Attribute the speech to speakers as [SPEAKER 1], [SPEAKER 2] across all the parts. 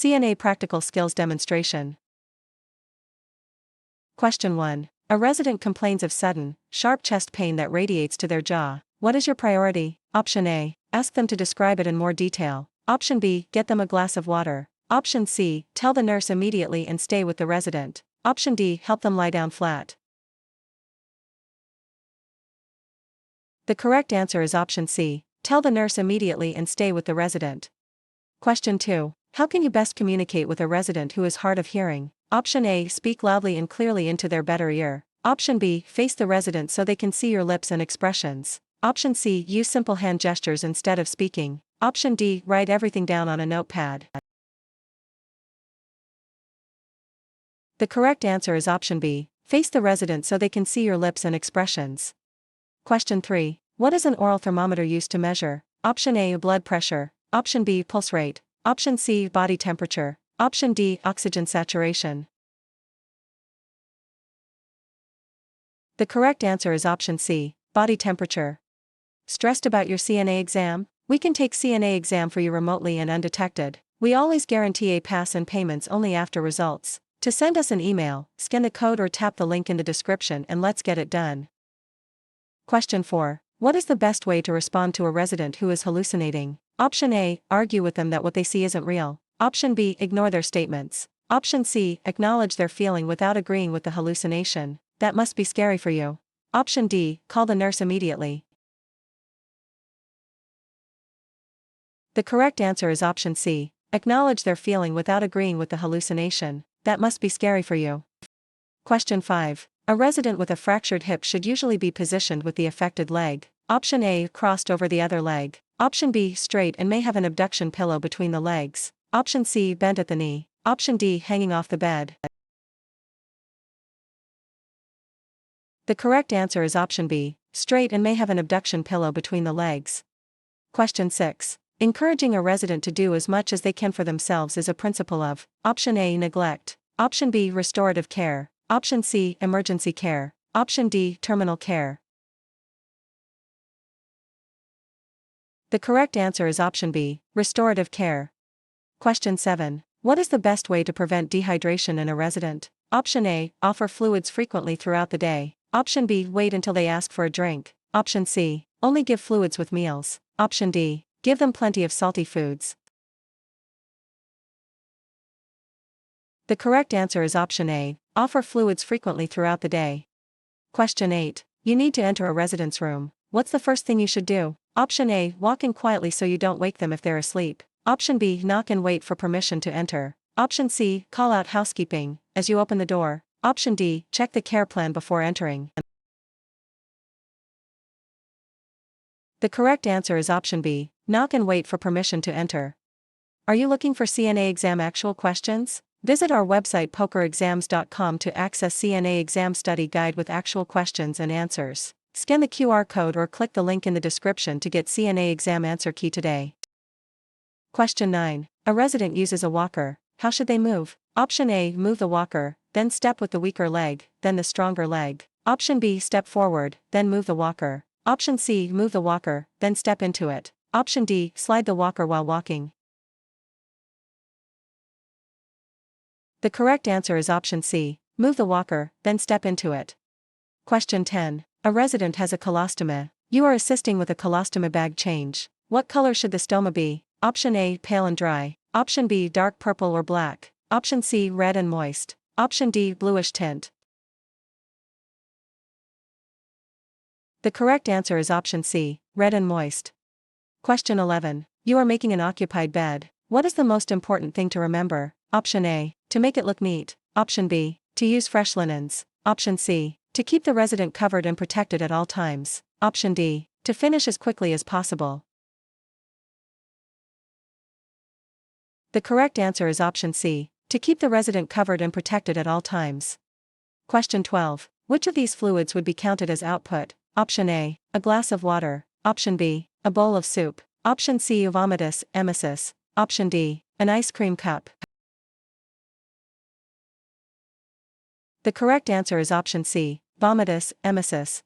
[SPEAKER 1] CNA Practical Skills Demonstration. Question 1. A resident complains of sudden, sharp chest pain that radiates to their jaw. What is your priority? Option A. Ask them to describe it in more detail. Option B. Get them a glass of water. Option C. Tell the nurse immediately and stay with the resident. Option D. Help them lie down flat. The correct answer is option C. Tell the nurse immediately and stay with the resident. Question 2. How can you best communicate with a resident who is hard of hearing? Option A. Speak loudly and clearly into their better ear. Option B. Face the resident so they can see your lips and expressions. Option C. Use simple hand gestures instead of speaking. Option D. Write everything down on a notepad. The correct answer is option B. Face the resident so they can see your lips and expressions. Question 3. What is an oral thermometer used to measure? Option A. Blood pressure. Option B. Pulse rate. Option C. Body temperature. Option D. Oxygen saturation. The correct answer is option C. Body temperature. Stressed about your CNA exam? We can take CNA exam for you remotely and undetected. We always guarantee a pass and payments only after results. To send us an email, scan the code or tap the link in the description and let's get it done. Question 4. What is the best way to respond to a resident who is hallucinating? Option A. Argue with them that what they see isn't real. Option B. Ignore their statements. Option C. Acknowledge their feeling without agreeing with the hallucination. That must be scary for you. Option D. Call the nurse immediately. The correct answer is option C. Acknowledge their feeling without agreeing with the hallucination. That must be scary for you. Question 5. A resident with a fractured hip should usually be positioned with the affected leg. Option A. Crossed over the other leg. Option B. Straight and may have an abduction pillow between the legs. Option C. Bent at the knee. Option D. Hanging off the bed. The correct answer is option B. Straight and may have an abduction pillow between the legs. Question 6. Encouraging a resident to do as much as they can for themselves is a principle of option A. Neglect. Option B. Restorative care. Option C. Emergency care. Option D. Terminal care. The correct answer is option B. Restorative care. Question 7. What is the best way to prevent dehydration in a resident? Option A. Offer fluids frequently throughout the day. Option B. Wait until they ask for a drink. Option C. Only give fluids with meals. Option D. Give them plenty of salty foods. The correct answer is option A. Offer fluids frequently throughout the day. Question 8. You need to enter a resident's room. What's the first thing you should do? Option A. Walk in quietly so you don't wake them if they're asleep. Option B. Knock and wait for permission to enter. Option C. Call out housekeeping as you open the door. Option D. Check the care plan before entering. The correct answer is option B. Knock and wait for permission to enter. Are you looking for CNA exam actual questions? Visit our website pokerexams.com to access CNA exam study guide with actual questions and answers. Scan the QR code or click the link in the description to get CNA exam answer key today. Question 9. A resident uses a walker. How should they move? Option A. Move the walker, then step with the weaker leg, then the stronger leg. Option B. Step forward, then move the walker. Option C. Move the walker, then step into it. Option D. Slide the walker while walking. The correct answer is option C. Move the walker, then step into it. Question 10. A resident has a colostomy. You are assisting with a colostomy bag change. What color should the stoma be? Option A. Pale and dry. Option B. Dark purple or black. Option C. Red and moist. Option D. Bluish tint. The correct answer is option C. Red and moist. Question 11. You are making an occupied bed. What is the most important thing to remember? Option A. To make it look neat. Option B. To use fresh linens. Option C. To keep the resident covered and protected at all times. Option D. To finish as quickly as possible. The correct answer is option C. To keep the resident covered and protected at all times. Question 12. Which of these fluids would be counted as output? Option A. A glass of water. Option B. A bowl of soup. Option C. Vomitus, emesis. Option D. An ice cream cup. The correct answer is option C. Vomitus, emesis.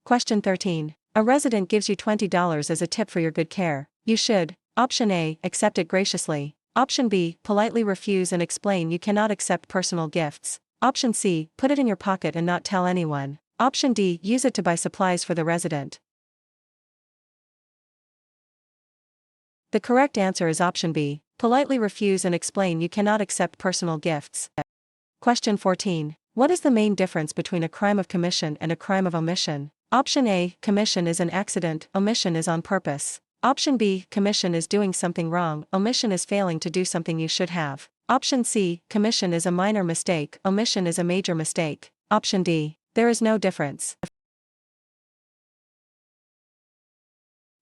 [SPEAKER 1] Question 13. A resident gives you $20 as a tip for your good care. You should, option A. Accept it graciously. Option B, politely refuse and explain you cannot accept personal gifts. Option C, put it in your pocket and not tell anyone. Option D, use it to buy supplies for the resident. The correct answer is option B, politely refuse and explain you cannot accept personal gifts. Question 14. What is the main difference between a crime of commission and a crime of omission? Option A, commission is an accident, omission is on purpose. Option B, commission is doing something wrong, omission is failing to do something you should have. Option C, commission is a minor mistake, omission is a major mistake. Option D, there is no difference.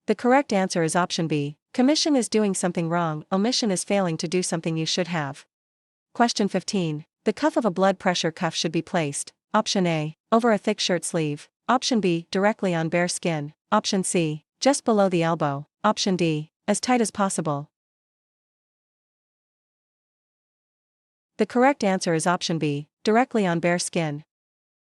[SPEAKER 1] The correct answer is option B, commission is doing something wrong, omission is failing to do something you should have. Question 15. The cuff of a blood pressure cuff should be placed. Option A, over a thick shirt sleeve. Option B, directly on bare skin. Option C, just below the elbow. Option D, as tight as possible. The correct answer is option B, directly on bare skin.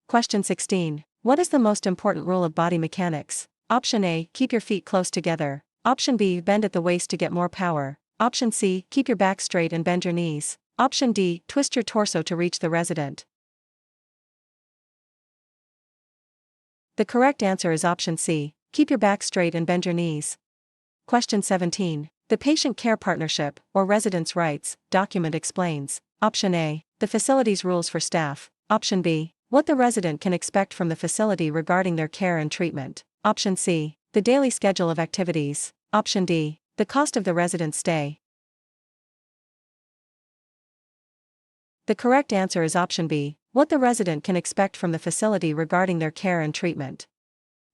[SPEAKER 1] Question 16. What is the most important rule of body mechanics? Option A, keep your feet close together. Option B, bend at the waist to get more power. Option C, keep your back straight and bend your knees. Option D, twist your torso to reach the resident. The correct answer is option C, keep your back straight and bend your knees. Question 17. The Patient Care Partnership, or Residents' Rights, document explains. Option A, the facility's rules for staff. Option B, what the resident can expect from the facility regarding their care and treatment. Option C, the daily schedule of activities. Option D, the cost of the resident's stay. The correct answer is option B, what the resident can expect from the facility regarding their care and treatment.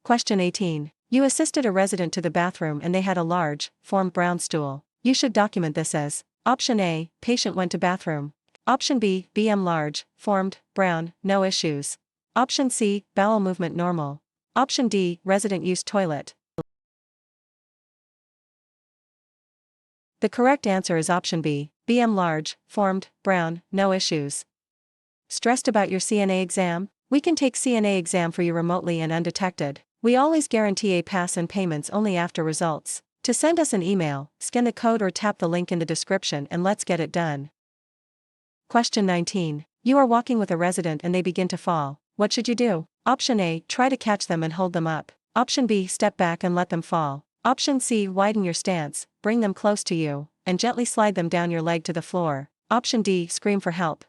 [SPEAKER 1] Question 18. You assisted a resident to the bathroom and they had a large, formed brown stool. You should document this as: Option A, patient went to bathroom. Option B, BM large, formed, brown, no issues. Option C, bowel movement normal. Option D, resident used toilet. The correct answer is option B, BM large, formed, brown, no issues. Stressed about your CNA exam? We can take CNA exam for you remotely and undetected. We always guarantee a pass and payments only after results. To send us an email, scan the code or tap the link in the description and let's get it done. Question 19. You are walking with a resident and they begin to fall. What should you do? Option A, try to catch them and hold them up. Option B, step back and let them fall. Option C, widen your stance, bring them close to you, and gently slide them down your leg to the floor. Option D, scream for help.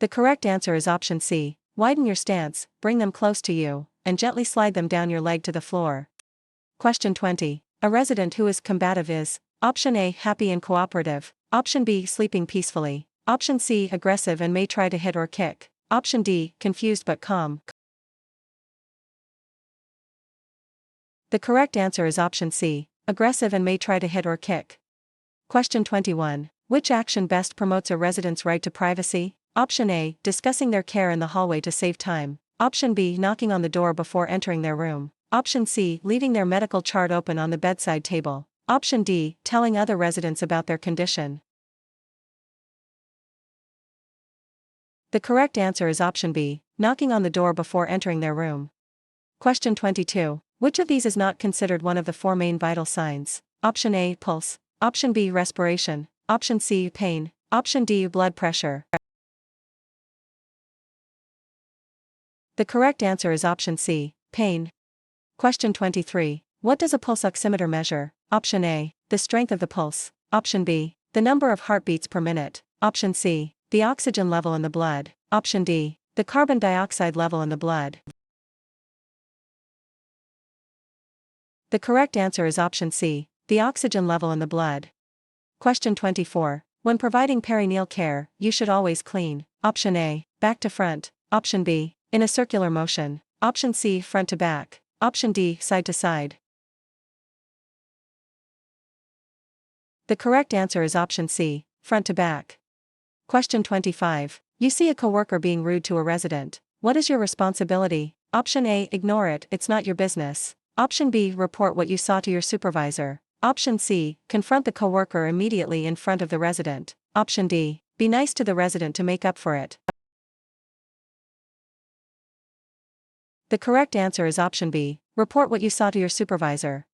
[SPEAKER 1] The correct answer is option C, widen your stance, bring them close to you, and gently slide them down your leg to the floor. Question 20. A resident who is combative is: Option A, happy and cooperative. Option B, sleeping peacefully. Option C, aggressive and may try to hit or kick. Option D, confused but calm. The correct answer is option C, aggressive and may try to hit or kick. Question 21. Which action best promotes a resident's right to privacy? Option A, discussing their care in the hallway to save time. Option B, knocking on the door before entering their room. Option C, leaving their medical chart open on the bedside table. Option D, telling other residents about their condition. The correct answer is option B, knocking on the door before entering their room. Question 22. Which of these is not considered one of the four main vital signs? Option A, pulse. Option B, respiration. Option C, pain. Option D, blood pressure. The correct answer is option C, pain. Question 23. What does a pulse oximeter measure? Option A, the strength of the pulse. Option B, the number of heartbeats per minute. Option C, the oxygen level in the blood. Option D, the carbon dioxide level in the blood. The correct answer is option C, the oxygen level in the blood. Question 24. When providing perineal care, you should always clean. Option A, back to front. Option B, in a circular motion. Option C, front to back. Option D, side to side. The correct answer is option C, front to back. Question 25. You see a coworker being rude to a resident. What is your responsibility? Option A, ignore it, it's not your business. Option B, report what you saw to your supervisor. Option C, confront the coworker immediately in front of the resident. Option D, be nice to the resident to make up for it. The correct answer is option B, report what you saw to your supervisor.